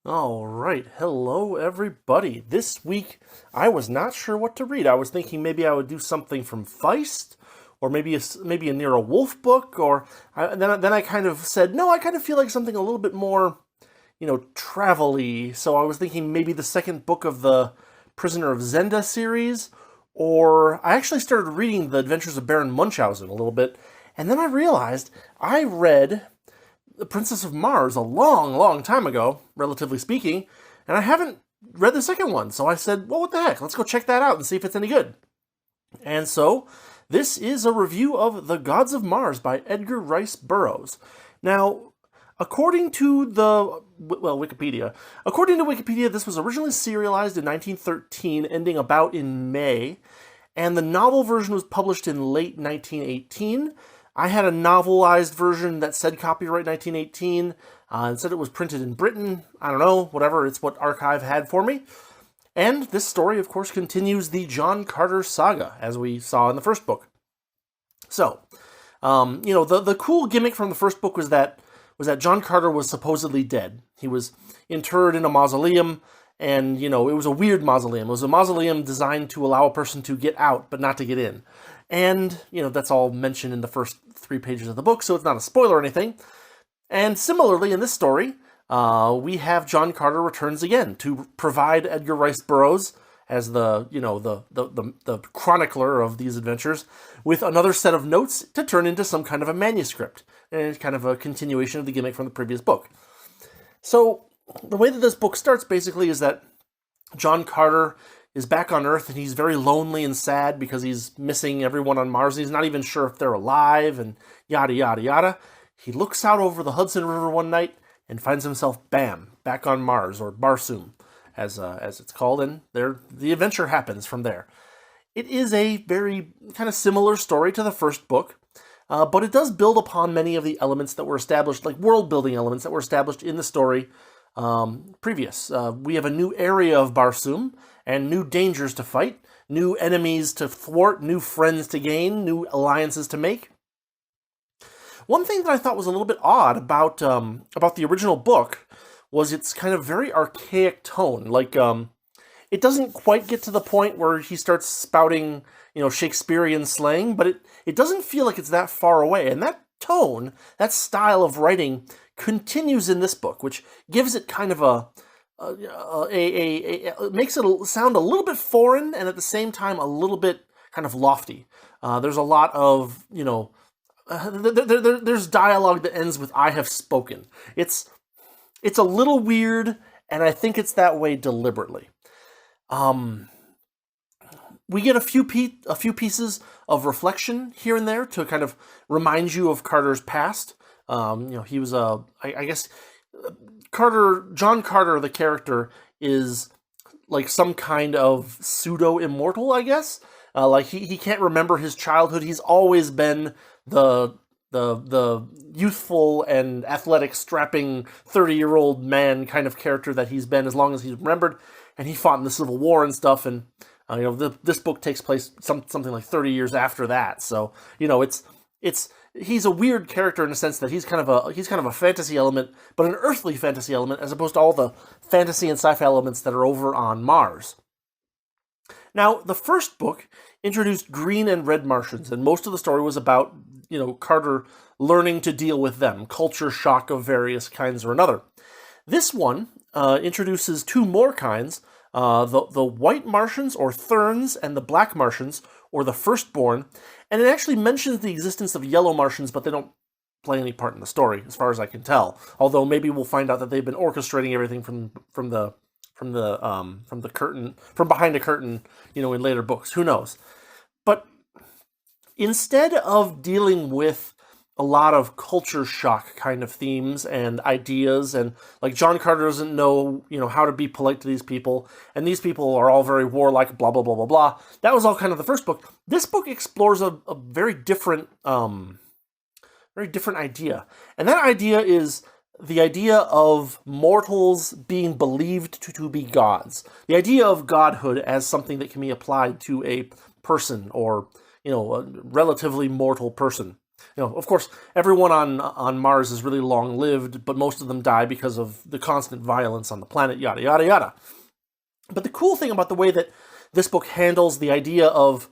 All right, hello everybody. This week I was not sure what to read. I was thinking maybe I would do something from Feist, or maybe a Nero Wolfe book, then I kind of said no. I kind of feel like something a little bit more, travel-y. So I was thinking maybe the second book of the Prisoner of Zenda series, or I actually started reading The Adventures of Baron Munchausen a little bit, and then I realized I read The Princess of Mars a long, long time ago, relatively speaking, and I haven't read the second one. So I said, well, what the heck? Let's go check that out and see if it's any good. And so this is a review of The Gods of Mars by Edgar Rice Burroughs. Now, according to Wikipedia, this was originally serialized in 1913, ending about in May, and the novel version was published in late 1918. I had a novelized version that said copyright 1918, and said it was printed in Britain. I don't know, whatever, it's what Archive had for me. And this story, of course, continues the John Carter saga, as we saw in the first book. So, the cool gimmick from the first book was that John Carter was supposedly dead. He was interred in a mausoleum, and, it was a weird mausoleum. It was a mausoleum designed to allow a person to get out, but not to get in. And, that's all mentioned in the first 3 pages of the book, so it's not a spoiler or anything. And similarly, in this story, we have John Carter returns again to provide Edgar Rice Burroughs as the chronicler of these adventures with another set of notes to turn into some kind of a manuscript, and kind of a continuation of the gimmick from the previous book. So the way that this book starts basically is that John Carter is back on Earth, and he's very lonely and sad because he's missing everyone on Mars. He's not even sure if they're alive, and yada, yada, yada. He looks out over the Hudson River one night and finds himself, bam, back on Mars, or Barsoom, as it's called, and the adventure happens from there. It is a very kind of similar story to the first book, but it does build upon many of the elements that were established, like world-building elements that were established in the story previous. We have a new area of Barsoom, and new dangers to fight, new enemies to thwart, new friends to gain, new alliances to make. One thing that I thought was a little bit odd about the original book was its kind of very archaic tone. Like, it doesn't quite get to the point where he starts spouting, Shakespearean slang, but it doesn't feel like it's that far away. And that tone, that style of writing, continues in this book, which gives it kind of makes it sound a little bit foreign, and at the same time a little bit kind of lofty. There's a lot of, there's dialogue that ends with "I have spoken." It's a little weird, and I think it's that way deliberately. We get a few pieces of reflection here and there to kind of remind you of Carter's past. He was I guess John Carter, the character, is like some kind of pseudo-immortal, I guess. Like he can't remember his childhood. He's always been the youthful and athletic, strapping 30-year-old man kind of character that he's been as long as he's remembered. And he fought in the Civil War and stuff. And this book takes place something like 30 years after that. So he's a weird character in the sense that he's kind of a fantasy element, but an earthly fantasy element, as opposed to all the fantasy and sci-fi elements that are over on Mars. Now, the first book introduced green and red Martians, and most of the story was about, Carter learning to deal with them, culture shock of various kinds or another. This one introduces 2 more kinds, the white Martians, or Therns, and the black Martians, or the Firstborn, and it actually mentions the existence of yellow Martians, but they don't play any part in the story, as far as I can tell. Although maybe we'll find out that they've been orchestrating everything from the curtain, from behind a curtain, in later books. Who knows? But instead of dealing with a lot of culture shock kind of themes and ideas, and like John Carter doesn't know, how to be polite to these people, and these people are all very warlike, blah, blah, blah, blah, blah. That was all kind of the first book. This book explores a very different idea. And that idea is the idea of mortals being believed to be gods. The idea of godhood as something that can be applied to a person, or, a relatively mortal person. Of course, everyone on Mars is really long lived, but most of them die because of the constant violence on the planet. Yada yada yada. But the cool thing about the way that this book handles the idea of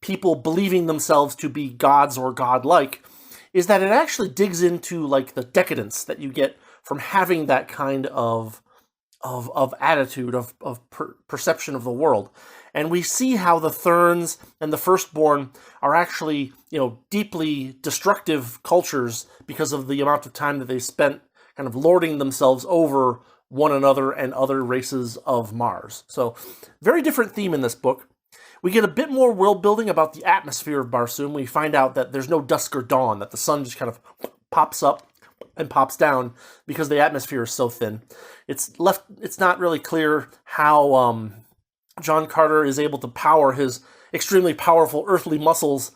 people believing themselves to be gods or godlike is that it actually digs into like the decadence that you get from having that kind of attitude, of perception of the world. And we see how the Therns and the Firstborn are actually, deeply destructive cultures because of the amount of time that they spent kind of lording themselves over one another and other races of Mars. So, very different theme in this book. We get a bit more world building about the atmosphere of Barsoom. We find out that there's no dusk or dawn, that the sun just kind of pops up and pops down because the atmosphere is so thin. It's not really clear how John Carter is able to power his extremely powerful earthly muscles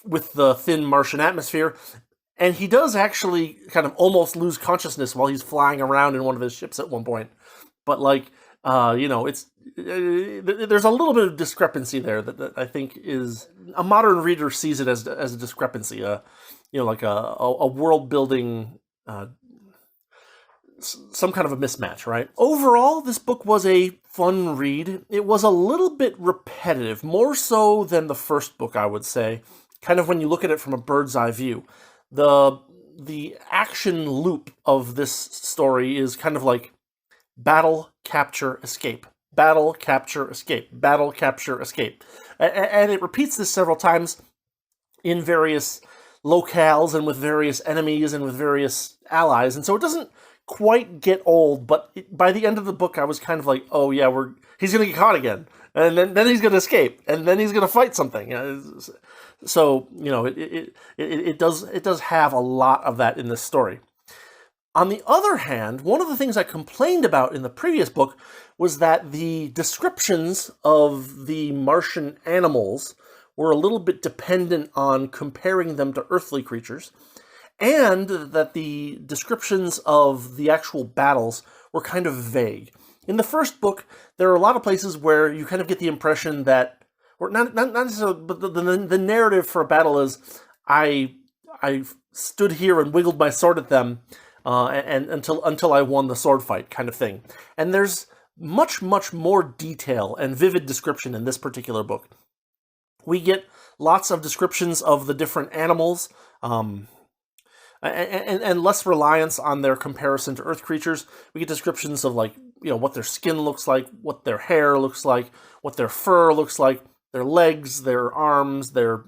with the thin Martian atmosphere. And he does actually kind of almost lose consciousness while he's flying around in one of his ships at one point. But it's there's a little bit of discrepancy there that I think is a modern reader sees it as a discrepancy, like a world building, some kind of a mismatch, right? Overall, this book was a fun read. It was a little bit repetitive, more so than the first book, I would say. Kind of when you look at it from a bird's eye view. The action loop of this story is kind of like battle, capture, escape. Battle, capture, escape. Battle, capture, escape. And it repeats this several times in various locales and with various enemies and with various allies. And so it doesn't quite get old, but by the end of the book, I was kind of like, oh yeah, he's going to get caught again. And then he's going to escape. And then he's going to fight something. So, it does have a lot of that in this story. On the other hand, one of the things I complained about in the previous book was that the descriptions of the Martian animals were a little bit dependent on comparing them to earthly creatures, and that the descriptions of the actual battles were kind of vague. In the first book, there are a lot of places where you kind of get the impression that, or not necessarily, but the narrative for a battle is, I stood here and wiggled my sword at them, and until I won the sword fight, kind of thing. And there's much, much more detail and vivid description in this particular book. We get lots of descriptions of the different animals, and less reliance on their comparison to Earth creatures. We get descriptions of what their skin looks like, what their hair looks like, what their fur looks like, their legs, their arms, their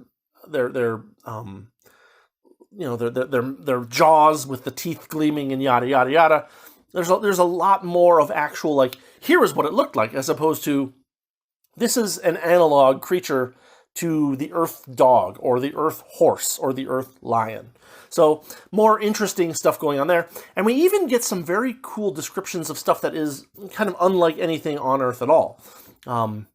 jaws with the teeth gleaming and yada yada yada. There's a lot more of actual here is what it looked like, as opposed to this is an analog creature to the Earth dog or the Earth horse or the Earth lion. So more interesting stuff going on there. And we even get some very cool descriptions of stuff that is kind of unlike anything on Earth at all. And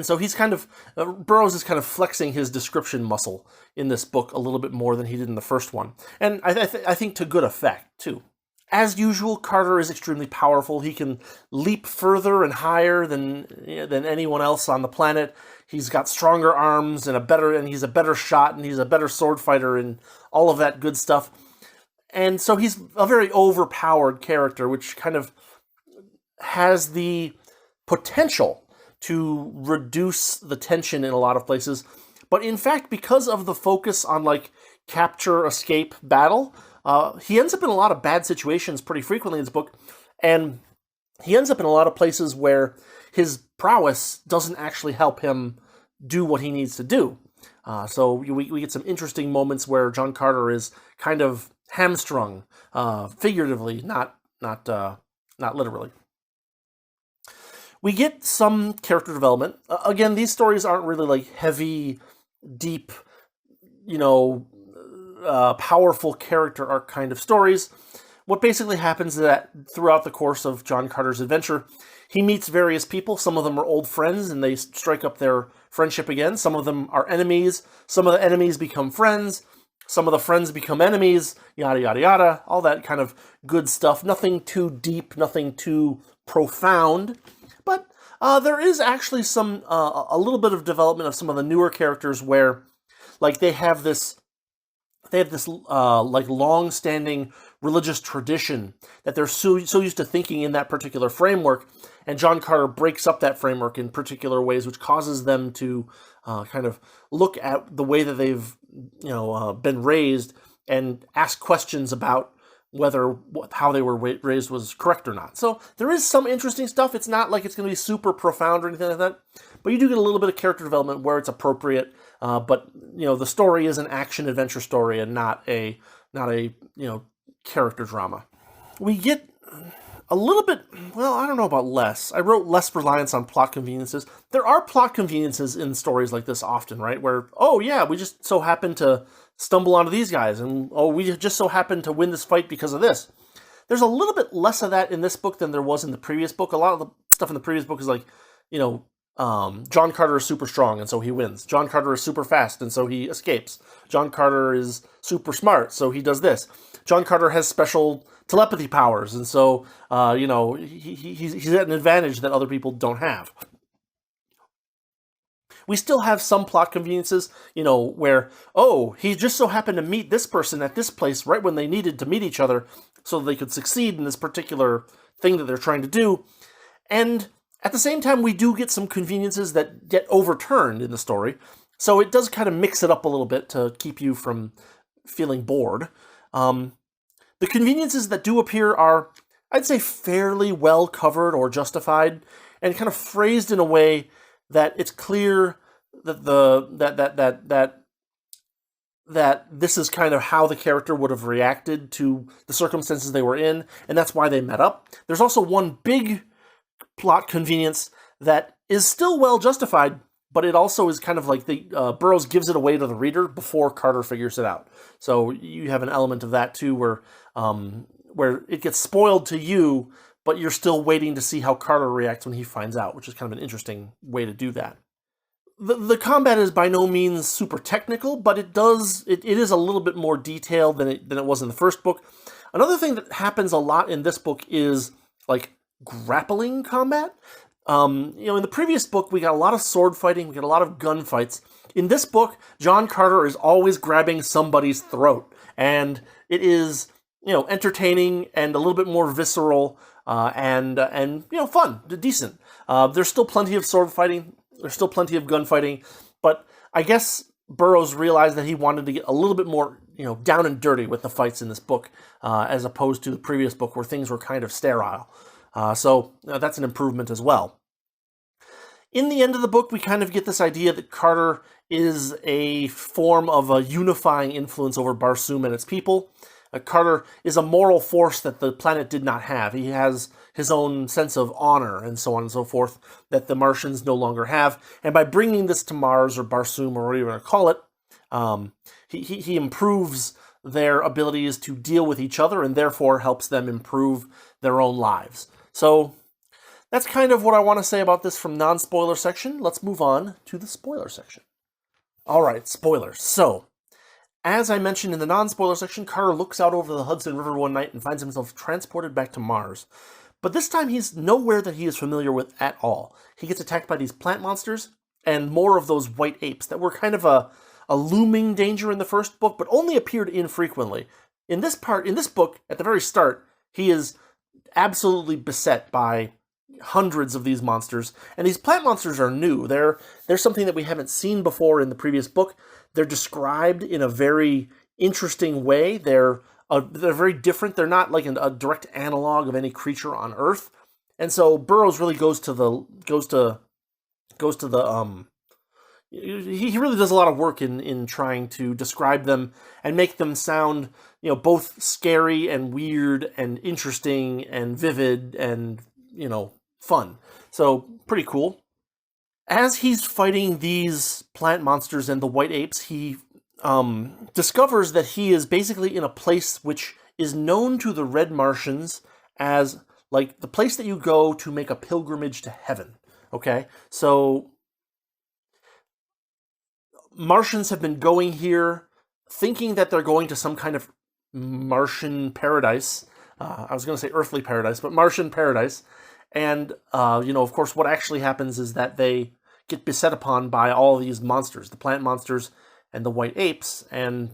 so he's Burroughs is kind of flexing his description muscle in this book a little bit more than he did in the first one. And I think to good effect, too. As usual, Carter is extremely powerful. He can leap further and higher than anyone else on the planet. He's got stronger arms and he's a better shot, and he's a better sword fighter and all of that good stuff. And so he's a very overpowered character, which kind of has the potential to reduce the tension in a lot of places. But in fact, because of the focus on capture, escape, battle, he ends up in a lot of bad situations pretty frequently in his book, and he ends up in a lot of places where his prowess doesn't actually help him do what he needs to do. So we get some interesting moments where John Carter is kind of hamstrung, figuratively, not literally. We get some character development. Again, these stories aren't really heavy, deep, powerful character arc kind of stories. What basically happens is that throughout the course of John Carter's adventure, he meets various people. Some of them are old friends, and they strike up their friendship again. Some of them are enemies. Some of the enemies become friends. Some of the friends become enemies. Yada, yada, yada. All that kind of good stuff. Nothing too deep, nothing too profound. But there is actually a little bit of development of some of the newer characters where, they have this they have this like long-standing religious tradition that they're so used to thinking in that particular framework, and John Carter breaks up that framework in particular ways, which causes them to kind of look at the way that they've been raised and ask questions about whether how they were raised was correct or not. So there is some interesting stuff. It's not like it's going to be super profound or anything like that, but you do get a little bit of character development where it's appropriate. But the story is an action adventure story and not a character drama. We get a little bit, well, I don't know about less. I wrote less reliance on plot conveniences. There are plot conveniences in stories like this often, right? Where, oh yeah, we just so happen to stumble onto these guys, and oh, we just so happen to win this fight because of this. There's a little bit less of that in this book than there was in the previous book. A lot of the stuff in the previous book is like, John Carter is super strong, and so he wins. John Carter is super fast, and so he escapes. John Carter is super smart, so he does this. John Carter has special telepathy powers, and so, he's at an advantage that other people don't have. We still have some plot conveniences, where, oh, he just so happened to meet this person at this place right when they needed to meet each other so they could succeed in this particular thing that they're trying to do. And at the same time, we do get some conveniences that get overturned in the story. So it does kind of mix it up a little bit to keep you from feeling bored. The conveniences that do appear are, I'd say, fairly well covered or justified, and kind of phrased in a way that it's clear that that this is kind of how the character would have reacted to the circumstances they were in, and that's why they met up. There's also one big plot convenience that is still well justified, but it also is kind of like Burroughs gives it away to the reader before Carter figures it out. So you have an element of that too, where it gets spoiled to you, but you're still waiting to see how Carter reacts when he finds out, which is kind of an interesting way to do that. The combat is by no means super technical, but it is a little bit more detailed than it was in the first book. Another thing that happens a lot in this book is like grappling combat. In the previous book, we got a lot of sword fighting, we got a lot of gunfights. In this book, John Carter is always grabbing somebody's throat, and it is, entertaining and a little bit more visceral, and fun, decent. There's still plenty of sword fighting, there's still plenty of gunfighting, but I guess Burroughs realized that he wanted to get a little bit more, down and dirty with the fights in this book, as opposed to the previous book where things were kind of sterile. So that's an improvement as well. In the end of the book, we kind of get this idea that Carter is a form of a unifying influence over Barsoom and its people. Carter is a moral force that the planet did not have. He has his own sense of honor and so on and so forth that the Martians no longer have. And by bringing this to Mars or Barsoom or whatever you want to call it, he improves their abilities to deal with each other and therefore helps them improve their own lives. So that's kind of what I want to say about this from non-spoiler section. Let's move on to the spoiler section. All right, spoilers. So, as I mentioned in the non-spoiler section, Carter looks out over the Hudson River one night and finds himself transported back to Mars. But this time he's nowhere that he is familiar with at all. He gets attacked by these plant monsters and more of those white apes that were kind of a looming danger in the first book, but only appeared infrequently. In this book, at the very start, he is absolutely beset by hundreds of these monsters, and these plant monsters are new. They're something that we haven't seen before in the previous book. They're described in a very interesting way. They're very different. They're not like a direct analog of any creature on Earth, and so Burroughs really goes to the he really does a lot of work in trying to describe them and make them sound, both scary and weird and interesting and vivid and, fun. So, pretty cool. As he's fighting these plant monsters and the white apes, he discovers that he is basically in a place which is known to the Red Martians as, like, the place that you go to make a pilgrimage to heaven. Okay? So Martians have been going here thinking that they're going to some kind of Martian paradise. I was going to say earthly paradise, but Martian paradise. And, of course, what actually happens is that they get beset upon by all these monsters, the plant monsters, and the white apes, and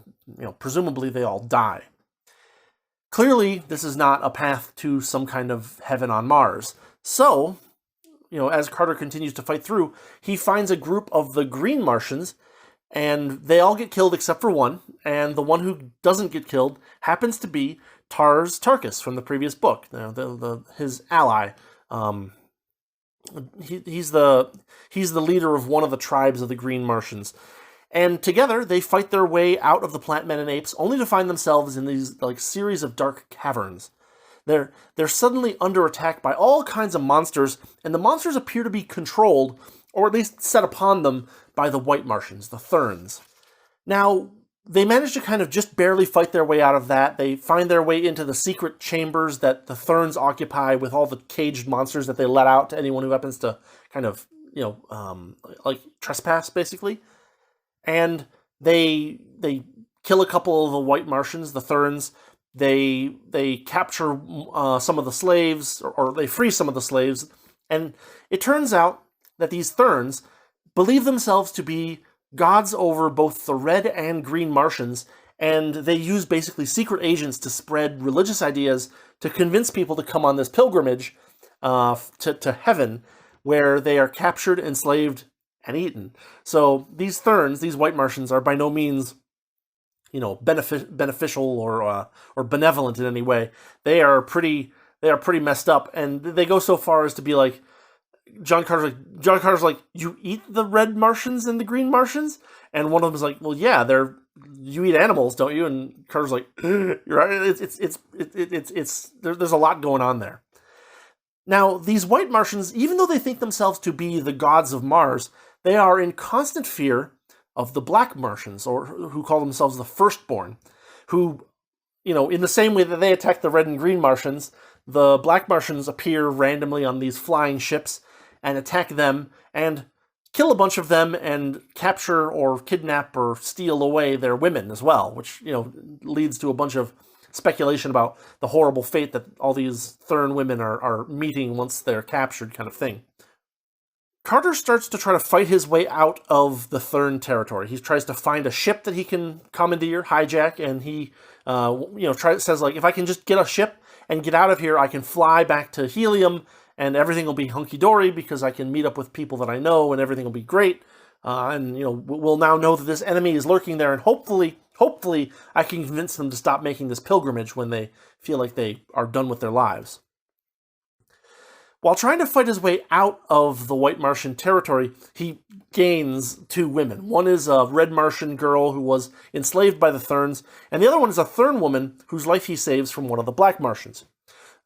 presumably they all die. Clearly, this is not a path to some kind of heaven on Mars. So, as Carter continues to fight through, he finds a group of the Green Martians, and they all get killed except for one, and the one who doesn't get killed happens to be Tarkus from the previous book, his ally. He's the leader of one of the tribes of the Green Martians. And together, they fight their way out of the plant men and apes, only to find themselves in these series of dark caverns. They're suddenly under attack by all kinds of monsters, and the monsters appear to be controlled, or at least set upon them, by the White Martians, the Therns. Now, they manage to kind of just barely fight their way out of that. They find their way into the secret chambers that the Therns occupy with all the caged monsters that they let out to anyone who happens to kind of, trespass, basically. And they kill a couple of the White Martians, the Therns. They capture some of the slaves, or they free some of the slaves. And it turns out that these Therns believe themselves to be gods over both the Red and Green Martians, and they use basically secret agents to spread religious ideas to convince people to come on this pilgrimage to heaven, where they are captured, enslaved, and eaten. So these Therns, these White Martians, are by no means, beneficial or benevolent in any way. They are pretty messed up, and they go so far as to be like, John Carter's like, you eat the Red Martians and the Green Martians? And one of them is like, well, yeah, you eat animals, don't you? And Carter's like, you're right. There's a lot going on there. Now, these White Martians, even though they think themselves to be the gods of Mars, they are in constant fear of the Black Martians, or who call themselves the Firstborn, who, in the same way that they attack the Red and Green Martians, the Black Martians appear randomly on these flying ships and attack them and kill a bunch of them and capture or kidnap or steal away their women as well, which, leads to a bunch of speculation about the horrible fate that all these Thern women are meeting once they're captured, kind of thing. Carter starts to try to fight his way out of the Thern territory. He tries to find a ship that he can commandeer, hijack, and he, says, if I can just get a ship and get out of here, I can fly back to Helium, and everything will be hunky-dory because I can meet up with people that I know, and everything will be great. We'll now know that this enemy is lurking there, and hopefully I can convince them to stop making this pilgrimage when they feel like they are done with their lives. While trying to fight his way out of the White Martian territory, he gains two women. One is a Red Martian girl who was enslaved by the Therns, and the other one is a Thern woman whose life he saves from one of the Black Martians.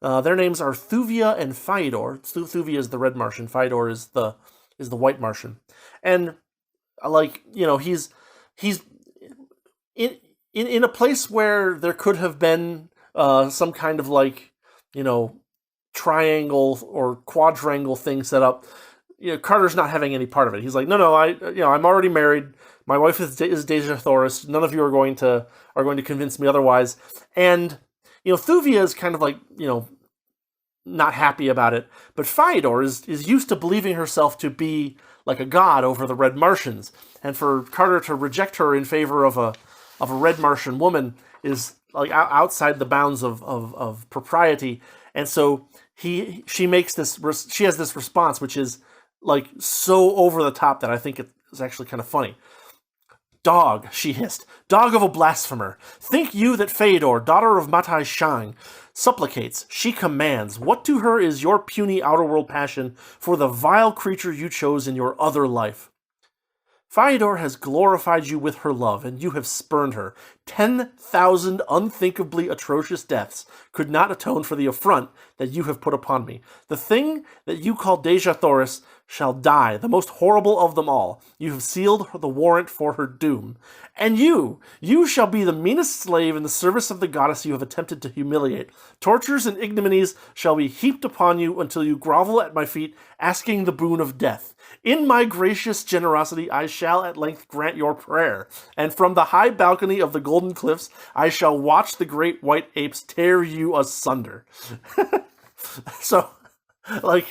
Their names are Thuvia and Phaidor. Thuvia is the Red Martian, Phaidor is the White Martian. And he's in a place where there could have been some kind of triangle or quadrangle thing set up. Carter's not having any part of it. He's like, no, I'm already married. My wife is Deja Thoris. None of you are going to convince me otherwise. And Thuvia is kind of not happy about it. But Phaidor is used to believing herself to be like a god over the Red Martians, and for Carter to reject her in favor of a Red Martian woman is outside the bounds of propriety. And so she has this response, which is so over the top that I think it is actually kind of funny. "Dog," she hissed, "dog of a blasphemer, think you that Phaidor, daughter of Matai Shang, supplicates, she commands, what to her is your puny outer-world passion for the vile creature you chose in your other life? Phaidor has glorified you with her love, and you have spurned her. 10,000 unthinkably atrocious deaths could not atone for the affront that you have put upon me. The thing that you call Deja Thoris shall die, the most horrible of them all. You have sealed the warrant for her doom. And you shall be the meanest slave in the service of the goddess you have attempted to humiliate. Tortures and ignominies shall be heaped upon you until you grovel at my feet, asking the boon of death. In my gracious generosity I shall at length grant your prayer, and from the high balcony of the Golden Cliffs I shall watch the great white apes tear you asunder." So like,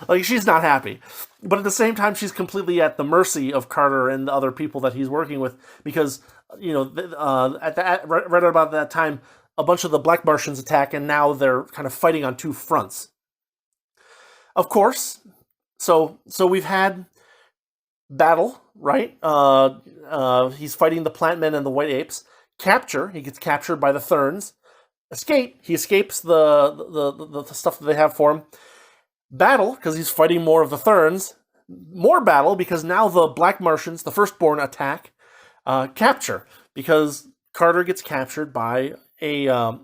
like she's not happy. But at the same time, she's completely at the mercy of Carter and the other people that he's working with because right about that time, a bunch of the Black Martians attack, and now they're kind of fighting on two fronts. Of course, so we've had battle, right? He's fighting the plant men and the white apes. Capture, he gets captured by the Therns. Escape, he escapes the stuff that they have for him. Battle, because he's fighting more of the Therns. More battle, because now the Black Martians, the Firstborn, attack. Capture, because Carter gets captured by a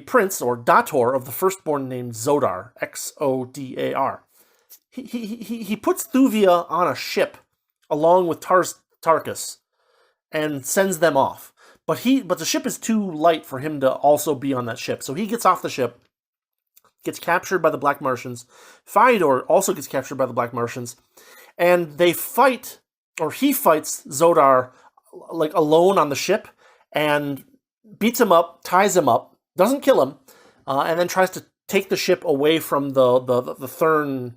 prince or dator of the Firstborn named Zodar, Xodar. He puts Thuvia on a ship along with Tarkus and sends them off. But the ship is too light for him to also be on that ship. So he gets off the ship, gets captured by the Black Martians. Fyodor also gets captured by the Black Martians. And they fight, or he fights Zodar like alone on the ship and beats him up, ties him up, doesn't kill him, and then tries to take the ship away from the Thern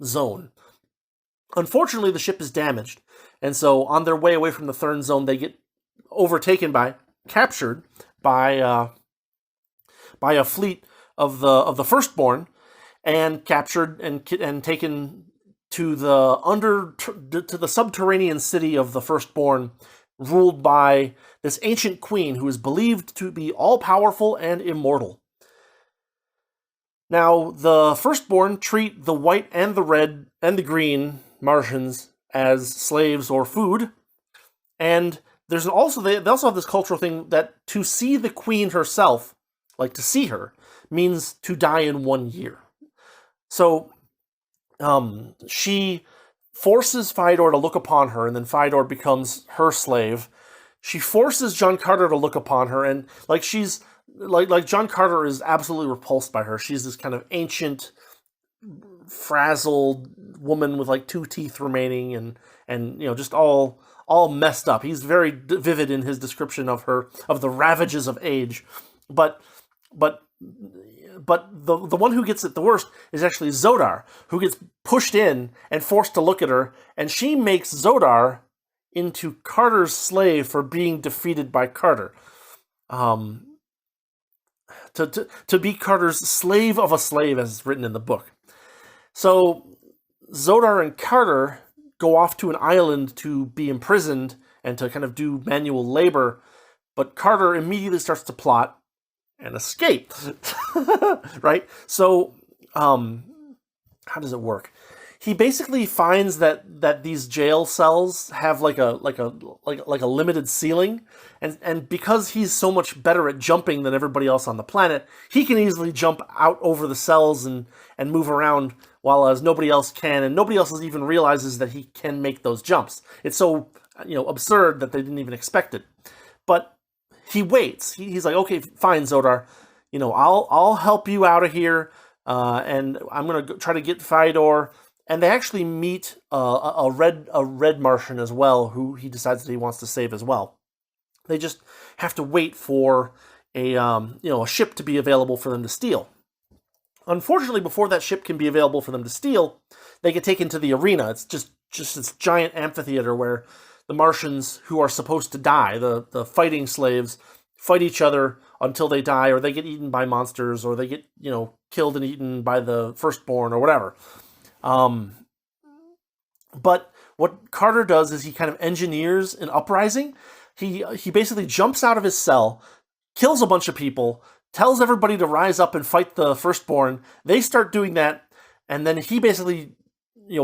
zone. Unfortunately, the ship is damaged, and so on their way away from the Thern zone, they get captured by a fleet of the Firstborn, and captured and taken to the subterranean city of the Firstborn, ruled by this ancient queen who is believed to be all-powerful and immortal. Now, the Firstborn treat the white and the red and the green Martians as slaves or food, and they also have this cultural thing that to see the queen herself, like to see her, means to die in 1 year. So, she forces Fyodor to look upon her, and then Fyodor becomes her slave. She forces John Carter to look upon her, and she's like John Carter is absolutely repulsed by her. She's this kind of ancient, frazzled woman with 2 teeth remaining, and just all messed up. He's very vivid in his description of the ravages of age, but the one who gets it the worst is actually Zodar, who gets pushed in and forced to look at her, and she makes Zodar into Carter's slave for being defeated by Carter. To be Carter's slave of a slave, as it's written in the book. So Zodar and Carter go off to an island to be imprisoned and to kind of do manual labor, but Carter immediately starts to plot and escape. Right? So, how does it work? He basically finds that these jail cells have like a limited ceiling, and because he's so much better at jumping than everybody else on the planet, he can easily jump out over the cells and move around, while as nobody else can, and nobody else even realizes that he can make those jumps. It's so absurd that they didn't even expect it. But he waits. He's like, okay, fine, Zodar. I'll help you out of here, and I'm gonna try to get Fyodor. And they actually meet a red Martian as well, who he decides that he wants to save as well. They just have to wait for a ship to be available for them to steal. Unfortunately, before that ship can be available for them to steal, they get taken to the arena. It's just this giant amphitheater where the Martians who are supposed to die, the fighting slaves, fight each other until they die, or they get eaten by monsters, or they get killed and eaten by the Firstborn, or whatever. But what Carter does is he kind of engineers an uprising. He basically jumps out of his cell, kills a bunch of people, tells everybody to rise up and fight the Firstborn. They start doing that, and then he basically,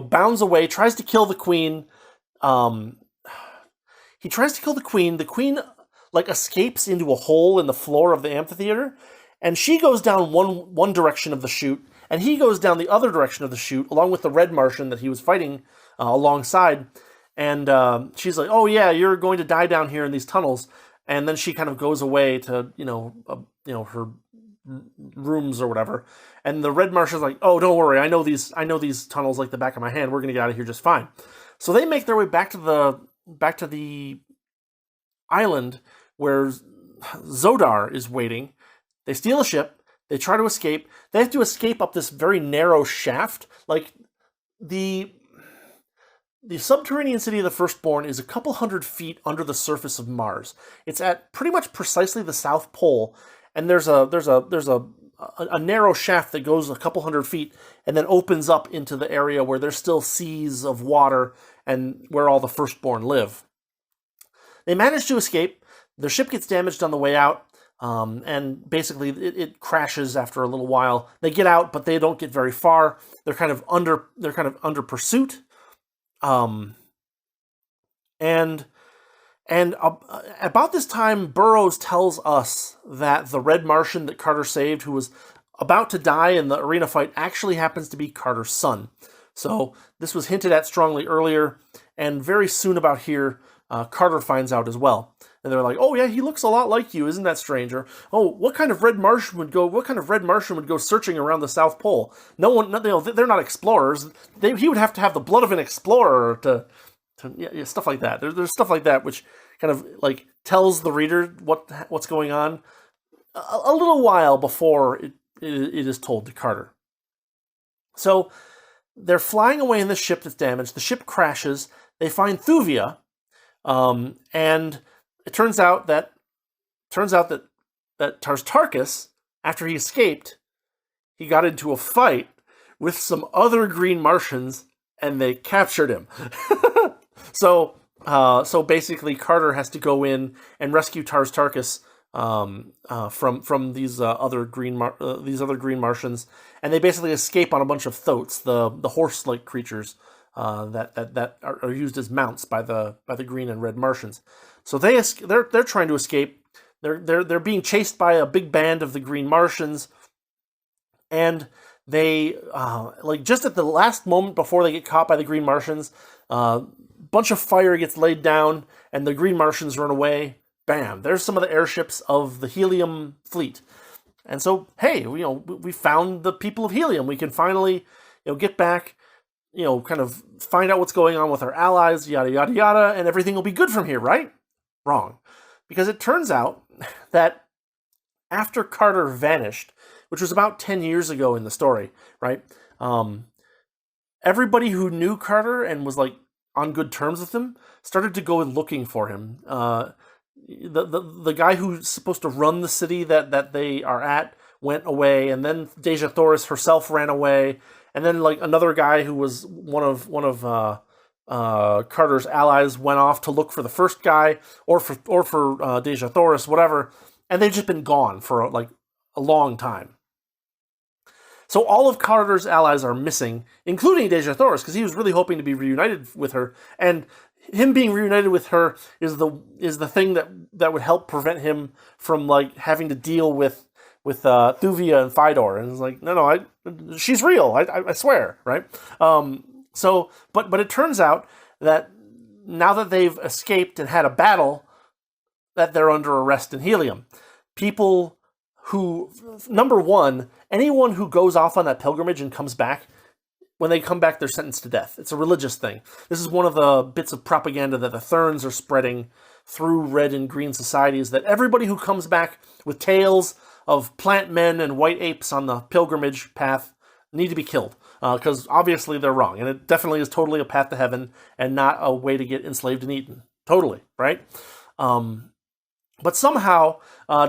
bounds away, tries to kill the queen. He tries to kill the queen. The queen, escapes into a hole in the floor of the amphitheater, and she goes down one direction of the chute, and he goes down the other direction of the chute, along with the red Martian that he was fighting alongside. And she's like, "Oh yeah, you're going to die down here in these tunnels." And then she kind of goes away to her rooms or whatever. And the red Martian's like, "Oh, don't worry, I know these tunnels like the back of my hand. We're gonna get out of here just fine." So they make their way back to the island where Zodar is waiting. They steal a ship. They try to escape. They have to escape up this very narrow shaft. Like, the subterranean city of the Firstborn is a couple hundred feet under the surface of Mars. It's at pretty much precisely the South Pole, and there's a narrow shaft that goes a couple hundred feet and then opens up into the area where there's still seas of water and where all the Firstborn live. They manage to escape. Their ship gets damaged on the way out, and basically it crashes after a little while. They get out, but they don't get very far. They're kind of under pursuit. And about this time, Burroughs tells us that the Red Martian that Carter saved, who was about to die in the arena fight, actually happens to be Carter's son. So this was hinted at strongly earlier, and very soon about here, Carter finds out as well. And they're like, "Oh yeah, he looks a lot like you. Isn't that strange?" Or, "Oh, what kind of red Martian would go searching around the South Pole?" No one, they're not explorers. He would have to have the blood of an explorer to stuff like that. There's stuff like that which kind of like tells the reader what's going on a little while before it is told to Carter. So they're flying away in this ship that's damaged. The ship crashes. They find Thuvia, and it turns out that Tarstarchus, after he escaped, he got into a fight with some other green Martians, and they captured him. So basically, Carter has to go in and rescue Tarstarchus from these other green Martians, and they basically escape on a bunch of thoats, the horse-like creatures that are used as mounts by the green and red Martians. So they're trying to escape. They're being chased by a big band of the green Martians, and they just at the last moment before they get caught by the green Martians, bunch of fire gets laid down, and the green Martians run away. Bam! There's some of the airships of the Helium fleet, and so hey, we found the people of Helium. We can finally get back, kind of find out what's going on with our allies, yada yada yada, and everything will be good from here, right? Wrong, because it turns out that after Carter vanished, which was about 10 years ago in the story, right? Everybody who knew Carter and was like on good terms with him started to go looking for him. The guy who's supposed to run the city that they are at went away, and then Dejah Thoris herself ran away, and then like another guy who was one of Carter's allies went off to look for the first guy or for Dejah Thoris, whatever, and they've just been gone for like a long time. So all of Carter's allies are missing, including Dejah Thoris, because he was really hoping to be reunited with her, and him being reunited with her is the thing that would help prevent him from like having to deal with Thuvia and Fidor. And it's like, no, she's real. I swear, right? So, but it turns out that now that they've escaped and had a battle, that they're under arrest in Helium. People who, number one, anyone who goes off on that pilgrimage and comes back, when they come back, they're sentenced to death. It's a religious thing. This is one of the bits of propaganda that the Therns are spreading through red and green societies, that everybody who comes back with tales of plant men and white apes on the pilgrimage path need to be killed. Because obviously they're wrong. And it definitely is totally a path to heaven and not a way to get enslaved and eaten. Totally, right? But somehow,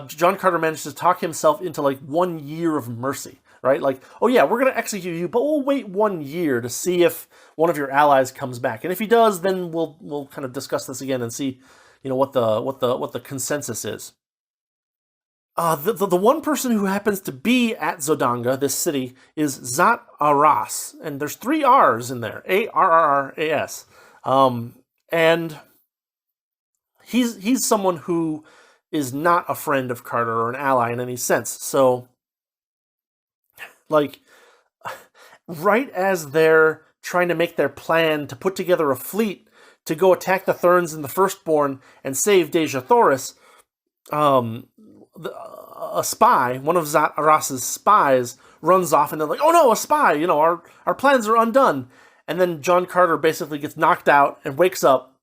John Carter managed to talk himself into like 1 year of mercy, right? Like, oh yeah, we're going to execute you, but we'll wait 1 year to see if one of your allies comes back. And if he does, then we'll kind of discuss this again and see, what the consensus is. The one person who happens to be at Zodanga, this city, is Zat Arras, and there's 3 R's in there, Arras, and he's someone who is not a friend of Carter or an ally in any sense. So, like, right as they're trying to make their plan to put together a fleet to go attack the Therns and the Firstborn and save Dejah Thoris, a spy, one of Zat Aras's spies, runs off, and they're like, "Oh no, a spy! Our plans are undone." And then John Carter basically gets knocked out and wakes up,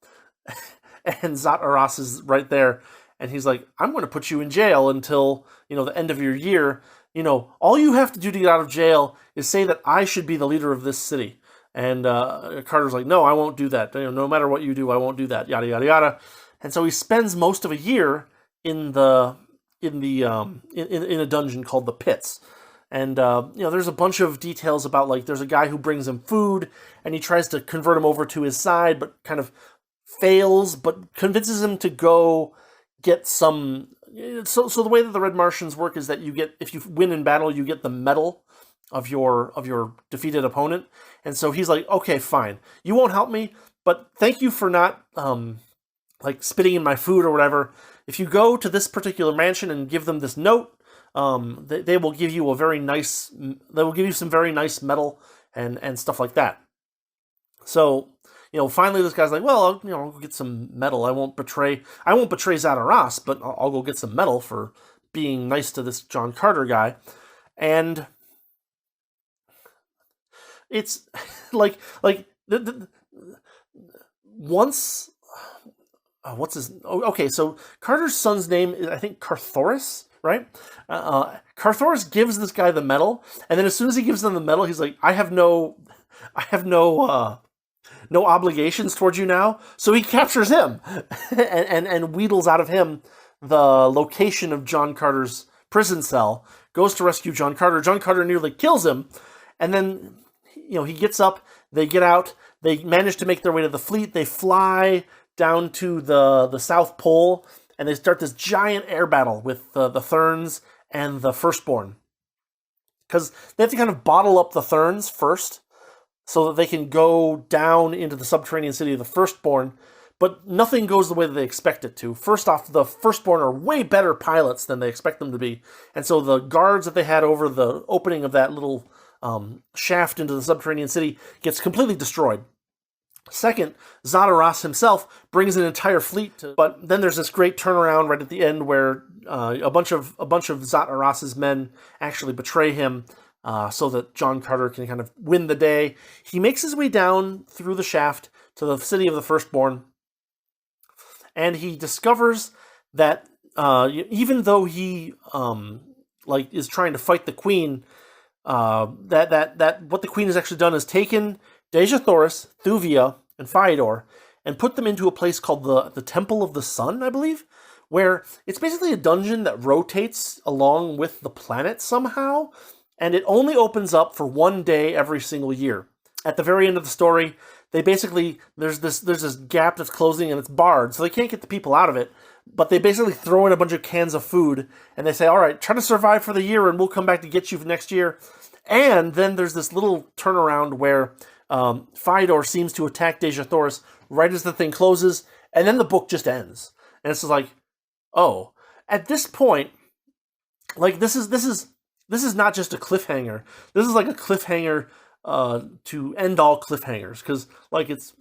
and Zat Arras is right there, and he's like, "I'm going to put you in jail until the end of your year. all you have to do to get out of jail is say that I should be the leader of this city. And Carter's like, no, I won't do that. No matter what you do, I won't do that. Yada yada yada. And so he spends most of a year in a dungeon called the Pits. And there's a bunch of details about, like, there's a guy who brings him food, and he tries to convert him over to his side, but kind of fails, but convinces him to go get some. So the way that the Red Martians work is that if you win in battle, you get the medal of your defeated opponent. And so he's like, okay, fine, you won't help me, but thank you for not like spitting in my food or whatever. If you go to this particular mansion and give them this note, they will give you some very nice metal and stuff like that. So, finally this guy's like, well, I'll go get some metal. I won't betray Zataras, but I'll go get some metal for being nice to this John Carter guy. And it's like once. What's his? Okay, so Carter's son's name is, I think, Carthoris, right? Carthoris gives this guy the medal, and then as soon as he gives them the medal, he's like, I have no obligations towards you now. So he captures him and wheedles out of him the location of John Carter's prison cell, goes to rescue John Carter. John Carter nearly kills him, and then he gets up, they get out, they manage to make their way to the fleet, they fly down to the South Pole, and they start this giant air battle with the Therns and the Firstborn. Because they have to kind of bottle up the Therns first, so that they can go down into the subterranean city of the Firstborn, but nothing goes the way that they expect it to. First off, the Firstborn are way better pilots than they expect them to be, and so the guards that they had over the opening of that little shaft into the subterranean city gets completely destroyed. Second, Zataras himself brings an entire fleet but then there's this great turnaround right at the end where a bunch of Zataras's men actually betray him, so that John Carter can kind of win the day. He makes his way down through the shaft to the city of the Firstborn, and he discovers that even though he is trying to fight the Queen, that what the Queen has actually done is taken Dejah Thoris, Thuvia, and Fyodor, and put them into a place called the Temple of the Sun, I believe, where it's basically a dungeon that rotates along with the planet somehow, and it only opens up for one day every single year. At the very end of the story, they basically, there's this gap that's closing and it's barred, so they can't get the people out of it, but they basically throw in a bunch of cans of food, and they say, all right, try to survive for the year, and we'll come back to get you for next year. And then there's this little turnaround where Fyodor seems to attack Dejah Thoris right as the thing closes, and then the book just ends. And it's like, oh, at this point, like this is not just a cliffhanger. This is like a cliffhanger to end all cliffhangers, because like it's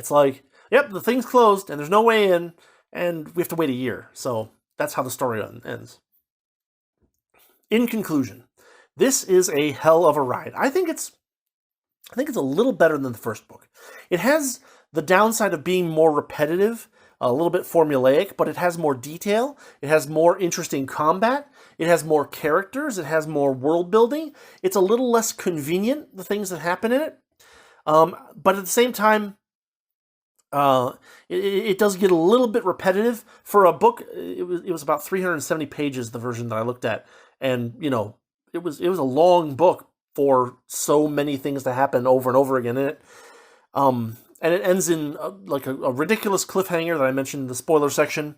like, yep, the thing's closed and there's no way in, and we have to wait a year. So that's how the story ends. In conclusion, this is a hell of a ride. I think it's a little better than the first book. It has the downside of being more repetitive, a little bit formulaic, but it has more detail. It has more interesting combat. It has more characters. It has more world building. It's a little less convenient, the things that happen in it. But at the same time, it does get a little bit repetitive. For a book, it was about 370 pages, the version that I looked at. And, it was a long book for so many things to happen over and over again in it. And it ends in a ridiculous cliffhanger that I mentioned in the spoiler section.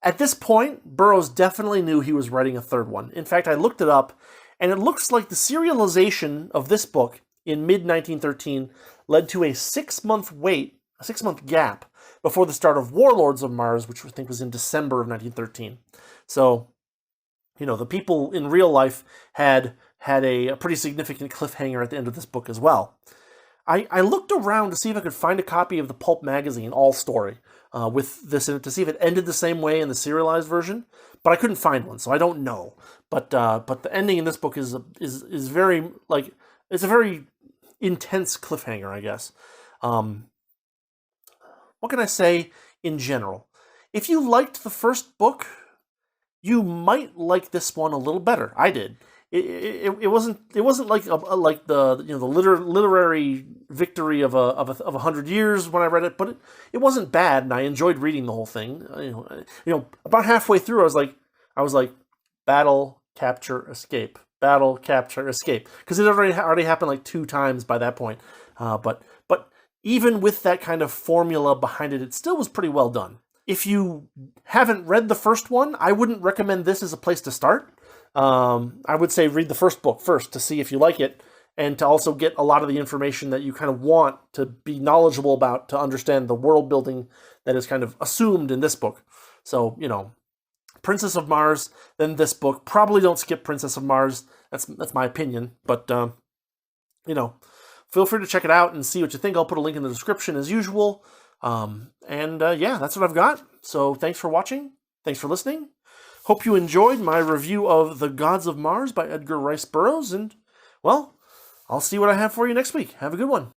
At this point, Burroughs definitely knew he was writing a third one. In fact, I looked it up, and it looks like the serialization of this book in mid-1913 led to a 6-month gap before the start of Warlords of Mars, which I think was in December of 1913. So, the people in real life had a pretty significant cliffhanger at the end of this book as well. I looked around to see if I could find a copy of the Pulp magazine All Story with this in it to see if it ended the same way in the serialized version, but I couldn't find one, so I don't know. But the ending in this book is very it's a very intense cliffhanger, I guess. What can I say in general? If you liked the first book, you might like this one a little better. I did. It wasn't like like the the literary victory of a 100 years when I read it, but it wasn't bad, and I enjoyed reading the whole thing. About halfway through, I was like, battle, capture, escape, battle, capture, escape, because it already happened like 2 times by that point. But even with that kind of formula behind it, it still was pretty well done. If you haven't read the first one, I wouldn't recommend this as a place to start. I would say read the first book first to see if you like it, and to also get a lot of the information that you kind of want to be knowledgeable about to understand the world building that is kind of assumed in this book. So, Princess of Mars, then this book. Probably don't skip Princess of Mars. That's my opinion, but feel free to check it out and see what you think. I'll put a link in the description as usual. Yeah, that's what I've got. So thanks for watching. Thanks for listening. Hope you enjoyed my review of The Gods of Mars by Edgar Rice Burroughs. And, well, I'll see what I have for you next week. Have a good one.